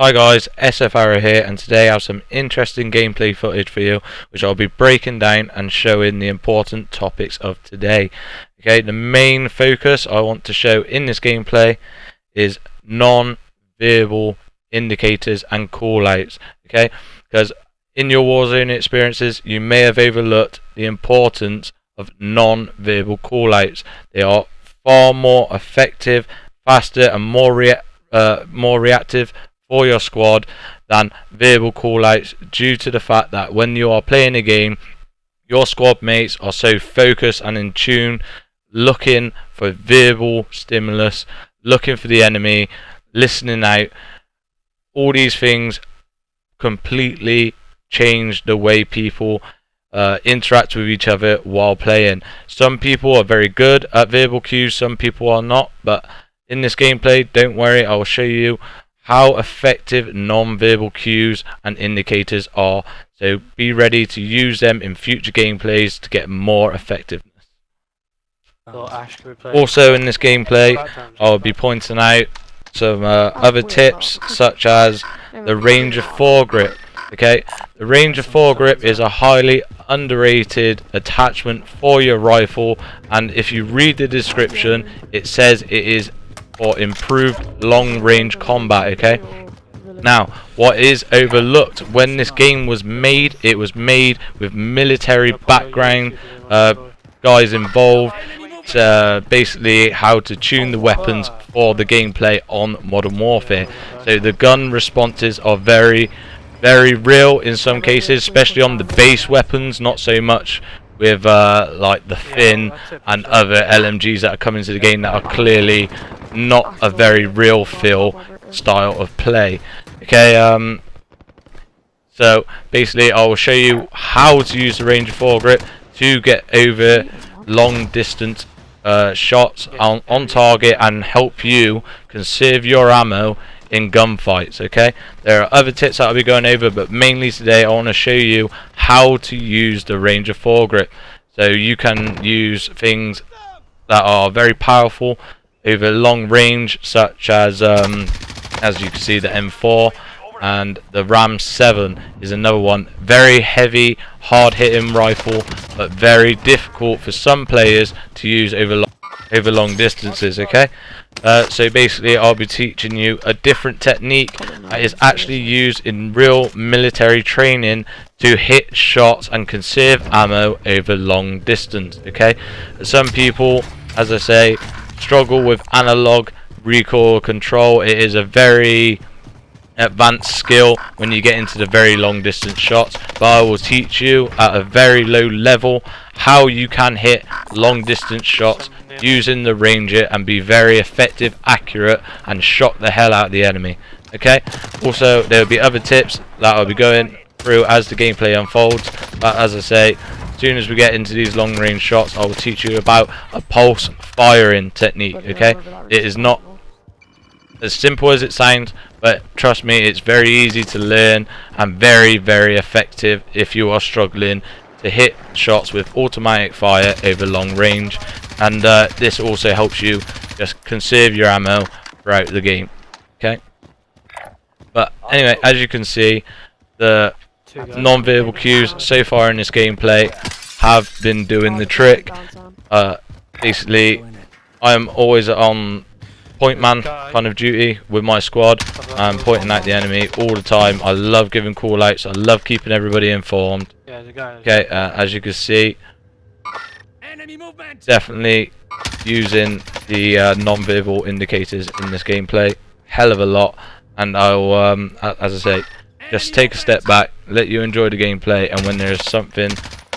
Hi guys, SF-ARROW here, and today I have some interesting gameplay footage for you, which I'll be breaking down and showing the important topics of today. Okay, the main focus I want to show in this gameplay is non-verbal indicators and callouts. Okay, because in your Warzone experiences, you may have overlooked the importance of non-verbal callouts. They are far more effective, faster, and more reactive for your squad than verbal callouts, due to the fact that when you are playing a game, your squad mates are so focused and in tune, looking for verbal stimulus, looking for the enemy, listening out. All these things completely change the way people interact with each other while playing. Some people are very good at verbal cues, some people are not, but in this gameplay, don't worry, I will show you how effective non-verbal cues and indicators are, so be ready to use them in future gameplays to get more effectiveness. Also in this gameplay, I'll be pointing out some other tips, such as the range of foregrip. Okay, the range of foregrip is a highly underrated attachment for your rifle, and if you read the description, it says it is for improved long-range combat. Okay, now what is overlooked when this game was made, it was made with military background guys involved, basically how to tune the weapons for the gameplay on Modern Warfare. So the gun responses are very real in some cases, especially on the base weapons, not so much with like the Finn and other LMGs that are coming to the game that are clearly not a very real feel style of play. Okay, so basically I will show you how to use the range of foregrip to get over long distance shots on target and help you conserve your ammo in gunfights. Okay, there are other tips that I'll be going over, but mainly today I want to show you how to use the range of foregrip, so you can use things that are very powerful over long range, such as you can see, the M4 and the Ram 7 is another one. Very heavy, hard hitting rifle, but very difficult for some players to use over long distances. Okay, so basically I'll be teaching you a different technique that is actually used in real military training to hit shots and conserve ammo over long distance. Okay, some people, as I say, struggle with analog recoil control. It is a very advanced skill when you get into the very long distance shots, but I will teach you at a very low level how you can hit long distance shots using the Ranger and be very effective, accurate, and shock the hell out of the enemy. Okay, also there will be other tips that I'll be going through as the gameplay unfolds, but as I say, as soon as we get into these long range shots, I will teach you about a pulse firing technique. Okay, it is not as simple as it sounds, but trust me, it's very easy to learn and very effective if you are struggling to hit shots with automatic fire over long range. And this also helps you just conserve your ammo throughout the game. Okay, but anyway, as you can see, the non-verbal cues so far in this gameplay have been doing the trick. Basically, I am always on point man kind of duty with my squad. I'm pointing at the enemy all the time. I love giving call outs, I love keeping everybody informed. Okay, as you can see, definitely using the non-verbal indicators in this gameplay hell of a lot, and I'll as I say, just take a step back, let you enjoy the gameplay, and when there's something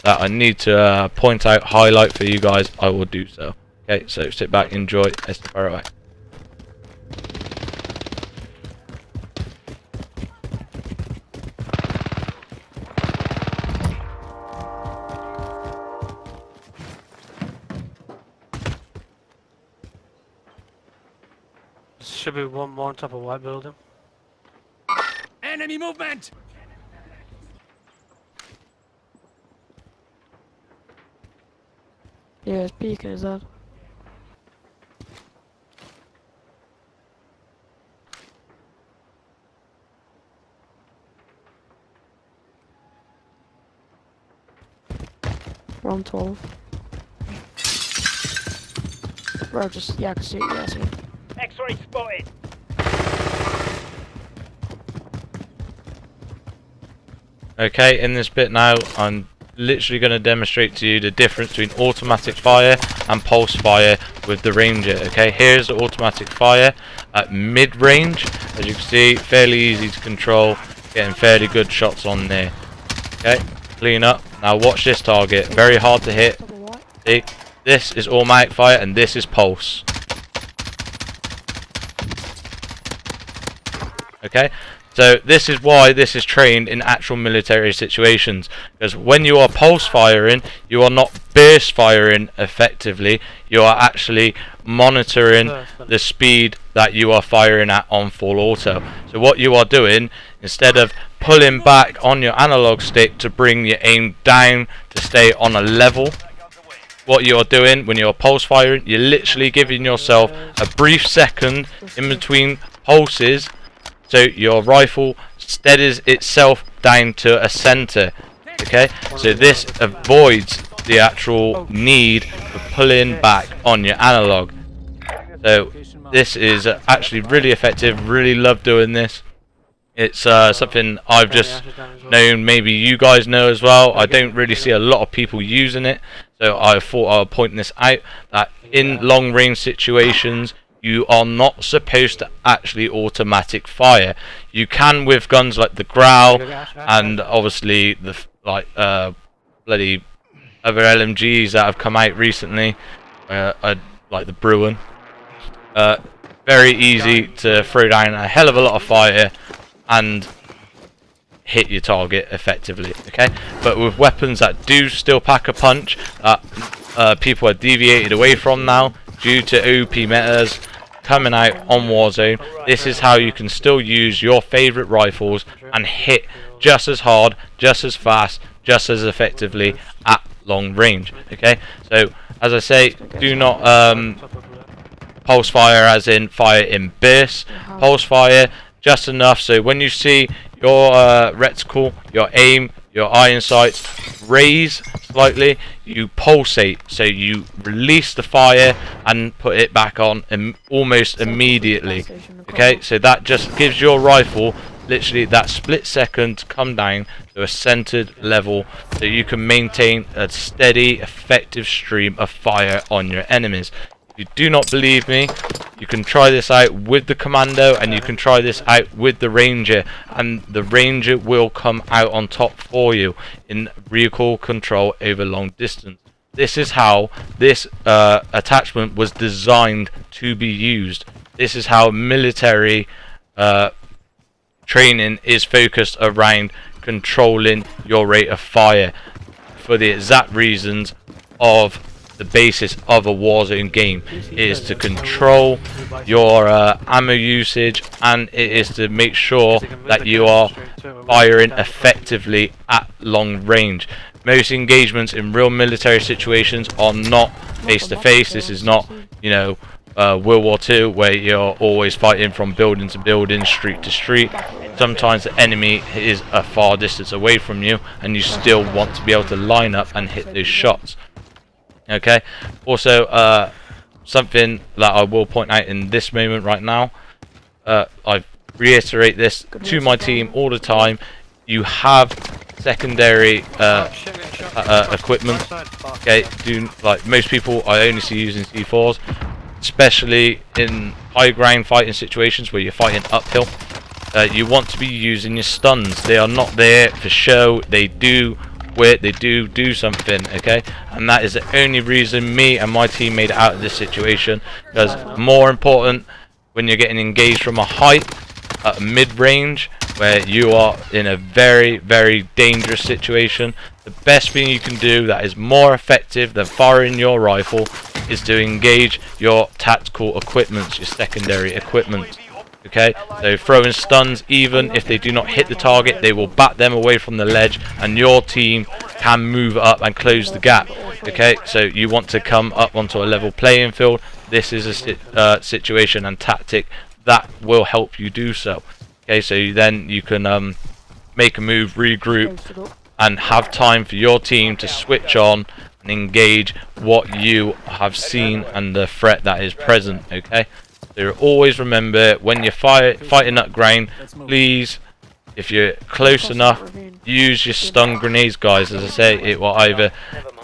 that I need to point out, highlight for you guys, I will do so. Okay, so sit back, enjoy. SF-ARROW. Should be one more on top of white building. Enemy movement! Yeah, it's peeking, is that? We're on 12. Bro, just, yeah, I can see it, yeah, I see it. X-ray spotted. Okay, in this bit now, I'm literally going to demonstrate to you the difference between automatic fire and pulse fire with the Ranger. Okay, here's the automatic fire at mid-range. As you can see, fairly easy to control, getting fairly good shots on there. Okay, clean up. Now watch this target, very hard to hit. See, this is automatic fire and this is pulse. Okay, so this is why this is trained in actual military situations, because when you are pulse firing, you are not burst firing effectively, you are actually monitoring the speed that you are firing at on full auto. So what you are doing, instead of pulling back on your analog stick to bring your aim down to stay on a level, what you're doing when you're pulse firing, you're literally giving yourself a brief second in between pulses, so your rifle steadies itself down to a center. Okay, so this avoids the actual need for pulling back on your analog. So this is actually really effective. Really love doing this. It's something I've just known, maybe you guys know as well. I don't really see a lot of people using it, so I thought I would point this out, that in long range situations you are not supposed to actually automatic fire. You can with guns like the Growl and obviously the bloody other LMGs that have come out recently, like the Bruin. Very easy to throw down a hell of a lot of fire and hit your target effectively. Okay, but with weapons that do still pack a punch, that people are deviated away from now due to OP metas coming out on Warzone, this is how you can still use your favorite rifles and hit just as hard, just as fast, just as effectively at long range. Okay, so as I say, do not pulse fire as in fire in bursts. Pulse fire just enough so when you see your reticle, your aim, your iron sights raise slightly, you pulsate, so you release the fire and put it back on almost immediately. Okay, so that just gives your rifle literally that split second to come down to a centered level so you can maintain a steady, effective stream of fire on your enemies. If you do not believe me, you can try this out with the Commando and you can try this out with the Ranger, and the Ranger will come out on top for you in recoil control over long distance. This is how this attachment was designed to be used. This is how military training is focused around controlling your rate of fire, for the exact reasons of the basis of a Warzone game is to control your ammo usage, and it is to make sure that you are firing effectively at long range. Most engagements in real military situations are not face to face. This is not, you know, World War II where you're always fighting from building to building, street to street. Sometimes the enemy is a far distance away from you and you still want to be able to line up and hit those shots. Okay, also something that I will point out in this moment right now, I reiterate this to my team all the time: you have secondary equipment. Okay, like most people, I only see using C4s, especially in high ground fighting situations where you're fighting uphill. You want to be using your stuns. They are not there for show. They do something, okay, and that is the only reason me and my team made it out of this situation. Because more important, when you're getting engaged from a height at mid-range where you are in a very, very dangerous situation, the best thing you can do that is more effective than firing your rifle is to engage your tactical equipment, your secondary equipment. Okay, so throwing stuns, even if they do not hit the target, they will bat them away from the ledge and your team can move up and close the gap. Okay, so you want to come up onto a level playing field. This is a situation and tactic that will help you do so. Okay, so then you can make a move, regroup, and have time for your team to switch on and engage what you have seen and the threat that is present. Okay, so always remember when you're fighting up ground, please, if you're close enough, use your stun grenades, guys. As I say, it will either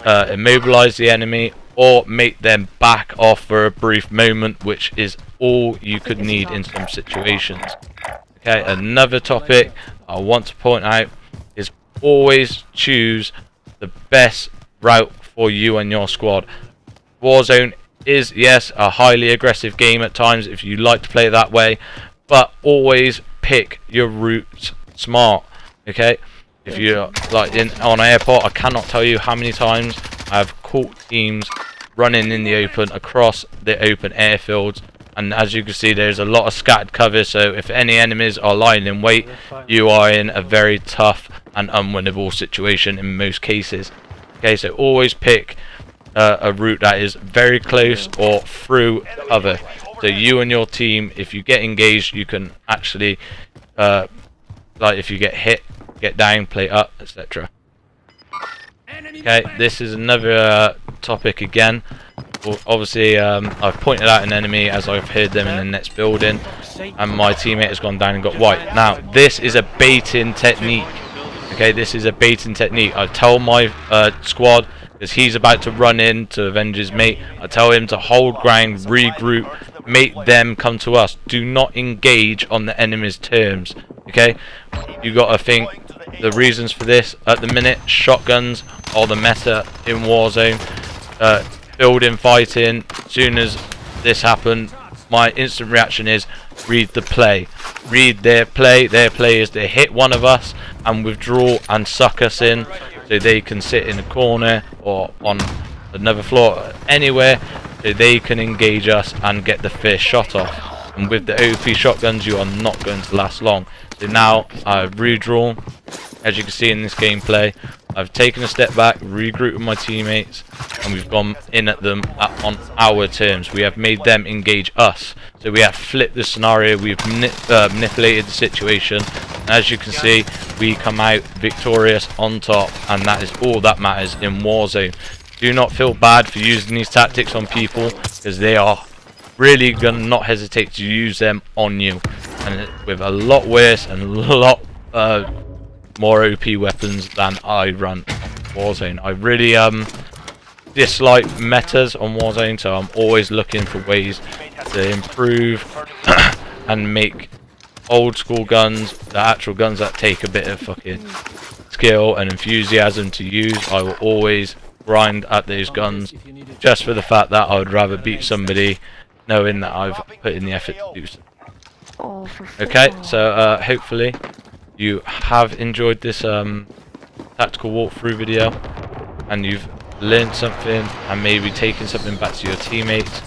immobilize the enemy or make them back off for a brief moment, which is all you could need in some situations. Okay, another topic I want to point out is always choose the best route for you and your squad. Warzone is, yes, a highly aggressive game at times if you like to play it that way, but always pick your routes smart. Okay, if you're like on airport, I cannot tell you how many times I've caught teams running in the open across the open airfields, and as you can see, there's a lot of scattered cover, so if any enemies are lying in wait, you are in a very tough and unwinnable situation in most cases. Okay, so always pick a route that is very close or through cover, so you and your team, if you get engaged, you can actually like if you get hit, get down, play up, etc. Okay, this is another topic again. Well, obviously I've pointed out an enemy as I've heard them in the next building, and my teammate has gone down and got white. Now this is a baiting technique. Okay, this is a baiting technique. I tell my squad, because he's about to run in to avenge his mate, I tell him to hold ground, regroup, make them come to us. Do not engage on the enemy's terms. Okay, you got to think the reasons for this. At the minute, shotguns are the meta in Warzone. Building, fighting. As soon as this happened, my instant reaction is read the play. Read their play. Their play is to hit one of us and withdraw and suck us in, so they can sit in a corner or on another floor, anywhere, so they can engage us and get the first shot off. And with the OP shotguns, you are not going to last long. So now I've redrawn. As you can see in this gameplay, I've taken a step back, regrouped with my teammates, and we've gone in at them on our terms. We have made them engage us. So we have flipped the scenario, we've manipulated the situation. And as you can see, we come out victorious on top, and that is all that matters in Warzone. Do not feel bad for using these tactics on people, because they are really gonna not hesitate to use them on you, and with a lot worse and a lot more OP weapons than I run Warzone. I really dislike metas on Warzone, so I'm always looking for ways to improve and make old school guns, the actual guns that take a bit of fucking skill and enthusiasm to use. I will always grind at those guns, just for the fact that I would rather beat somebody knowing that I've put in the effort to do so. Okay, so hopefully you have enjoyed this tactical walkthrough video, and you've learned something and maybe taken something back to your teammates.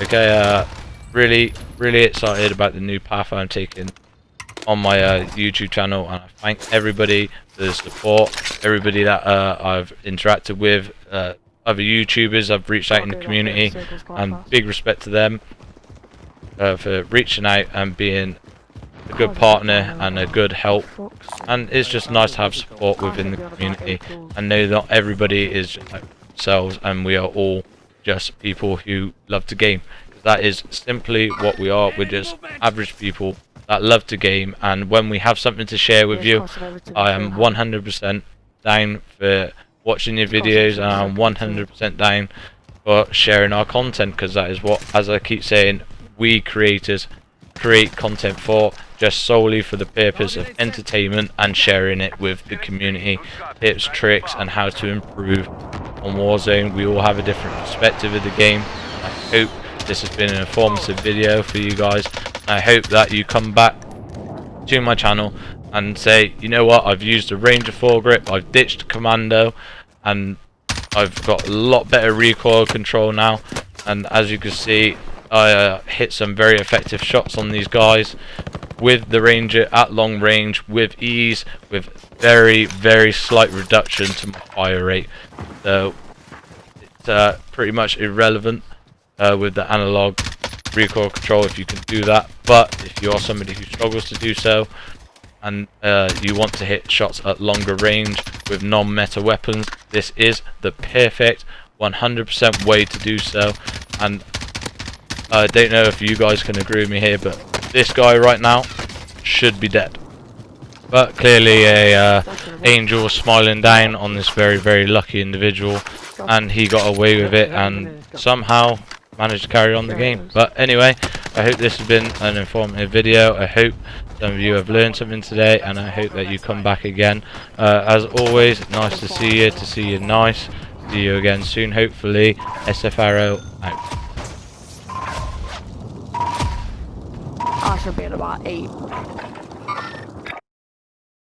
Okay, really excited about the new path I'm taking on my YouTube channel, and I thank everybody for the support, everybody that I've interacted with, other YouTubers I've reached out in the community, and big respect to them for reaching out and being a good partner and a good help. And it's just nice to have support within the community and know that everybody is just like themselves, and we are all just people who love to game. That is simply what we are. We're just average people that love to game, and when we have something to share with you, I am 100% down for watching your videos, and I'm 100% down for sharing our content, because that is what, as I keep saying, we creators create content for, just solely for the purpose of entertainment and sharing it with the community, tips, tricks, and how to improve on Warzone. We all have a different perspective of the game. I hope this has been an informative video for you guys. I hope that you come back to my channel and say, you know what, I've used a Ranger foregrip, I've ditched commando, and I've got a lot better recoil control now. And as you can see, I hit some very effective shots on these guys with the Ranger at long range with ease, with very slight reduction to my fire rate. So it's pretty much irrelevant with the analog recoil control if you can do that, but if you are somebody who struggles to do so, and you want to hit shots at longer range with non-meta weapons, this is the perfect 100% way to do so. And I don't know if you guys can agree with me here, but this guy right now should be dead. But clearly a angel was smiling down on this very, very lucky individual, and he got away with it and somehow managed to carry on the game. But anyway, I hope this has been an informative video. I hope some of you have learned something today, and I hope that you come back again. As always, nice to see you nice. See you again soon, hopefully. SF-ARROW out. I should be at about 8.